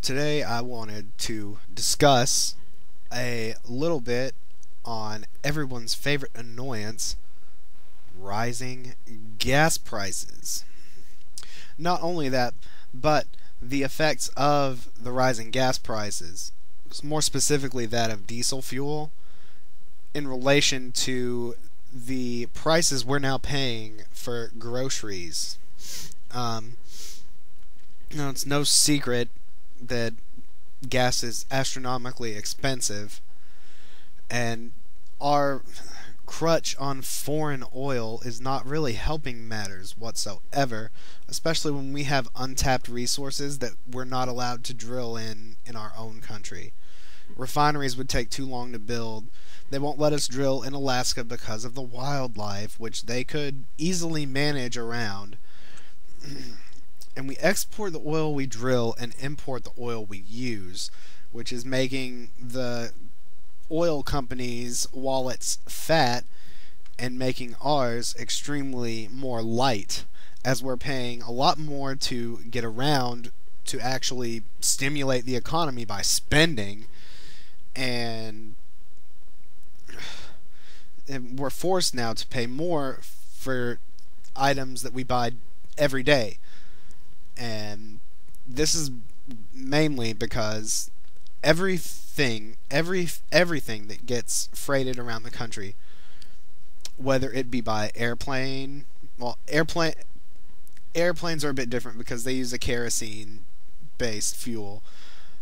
Today I wanted to discuss a little bit on everyone's favorite annoyance, rising gas prices. Not only that, but the effects of the rising gas prices, more specifically that of diesel fuel, in relation to the prices we're now paying for groceries. It's no secret that gas is astronomically expensive, and our crutch on foreign oil is not really helping matters whatsoever, especially when we have untapped resources that we're not allowed to drill in our own country. Refineries would take too long to build. They won't let us drill in Alaska because of the wildlife, which they could easily manage around. And we export the oil we drill and import the oil we use, which is making the oil companies' wallets fat and making ours extremely more light, as we're paying a lot more to get around to actually stimulate the economy by spending, and we're forced now to pay more for items that we buy every day. And this is mainly because everything that gets freighted around the country, whether it be by airplane, airplanes are a bit different because they use a kerosene-based fuel.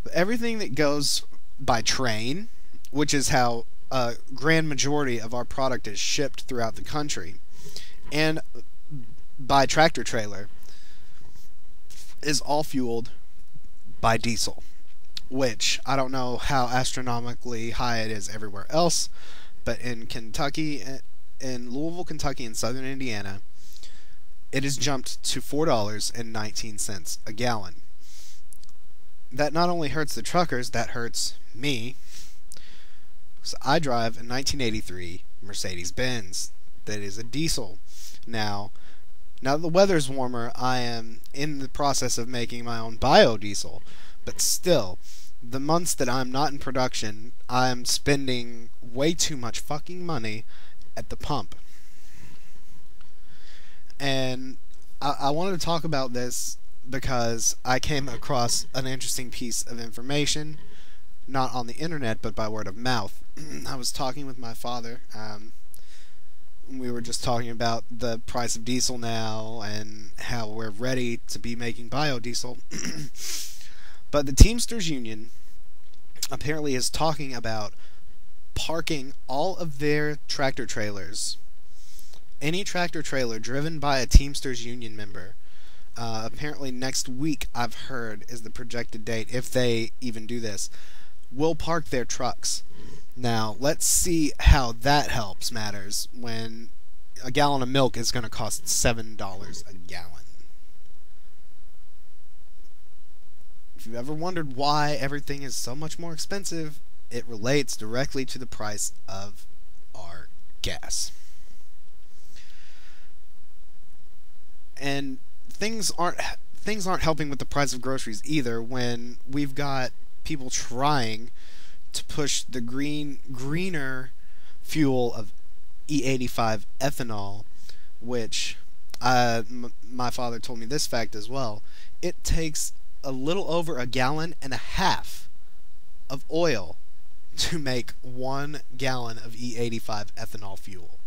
But everything that goes by train, which is how a grand majority of our product is shipped throughout the country, and by tractor trailer, is all fueled by diesel, which I don't know how astronomically high it is everywhere else, but in Kentucky, in Louisville, Kentucky, and southern Indiana, it has jumped to $4.19 a gallon. That not only hurts the truckers, that hurts me. So I drive a 1983 Mercedes-Benz that is a diesel. Now that the weather's warmer, I am in the process of making my own biodiesel, but still, the months that I'm not in production, I'm spending way too much fucking money at the pump. And I wanted to talk about this because I came across an interesting piece of information, not on the internet, but by word of mouth. I was talking with my father. We were just talking about the price of diesel now and how we're ready to be making biodiesel. But the Teamsters Union apparently is talking about parking all of their tractor trailers. Any tractor trailer driven by a Teamsters Union member, apparently next week, I've heard, is the projected date, if they even do this, will park their trucks. Now, let's see how that helps matters when a gallon of milk is going to cost $7 a gallon. If you've ever wondered why everything is so much more expensive, it relates directly to the price of our gas. And things aren't helping with the price of groceries either, when we've got people trying to push the greener fuel of E85 ethanol, which my father told me this fact as well. It takes a little over a gallon and a half of oil to make 1 gallon of E85 ethanol fuel.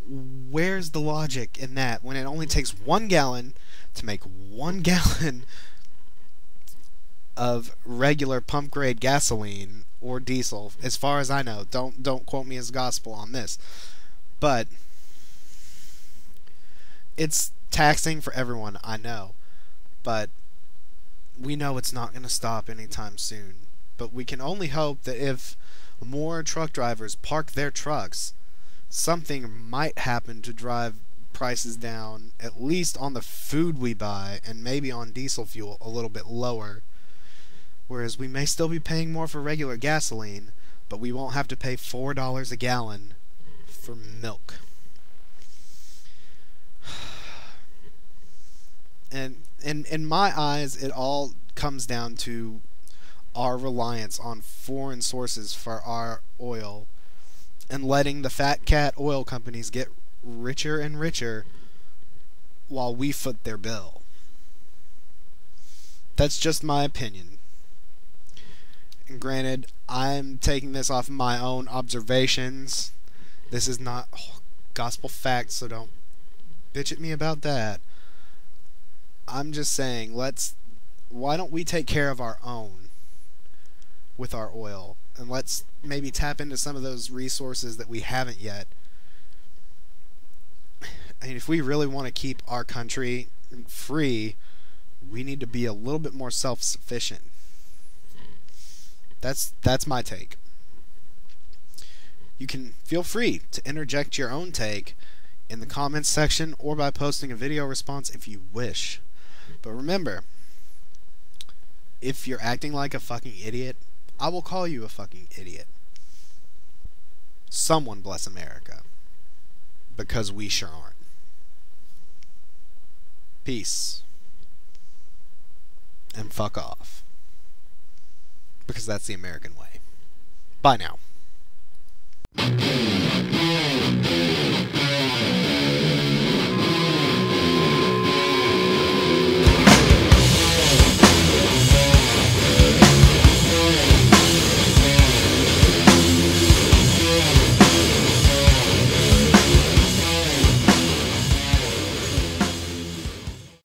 Where's the logic in that when it only takes 1 gallon to make 1 gallon of regular pump grade gasoline or diesel? As far as I know, don't quote me as gospel on this, but it's taxing for everyone, I know, but we know it's not going to stop anytime soon. But we can only hope that if more truck drivers park their trucks, something might happen to drive prices down, at least on the food we buy, and maybe on diesel fuel a little bit lower. Whereas we may still be paying more for regular gasoline, but we won't have to pay $4 a gallon for milk. And in my eyes, it all comes down to our reliance on foreign sources for our oil and letting the fat cat oil companies get richer and richer while we foot their bill. That's just my opinion. And granted, I'm taking this off my own observations. This is not gospel fact, so don't bitch at me about that. I'm just saying, why don't we take care of our own with our oil? And let's maybe tap into some of those resources that we haven't yet. I mean, if we really want to keep our country free, we need to be a little bit more self-sufficient. That's my take. You can feel free to interject your own take in the comments section or by posting a video response if you wish. But remember, if you're acting like a fucking idiot, I will call you a fucking idiot. Someone bless America. Because we sure aren't. Peace. And fuck off. Because that's the American way. Bye now.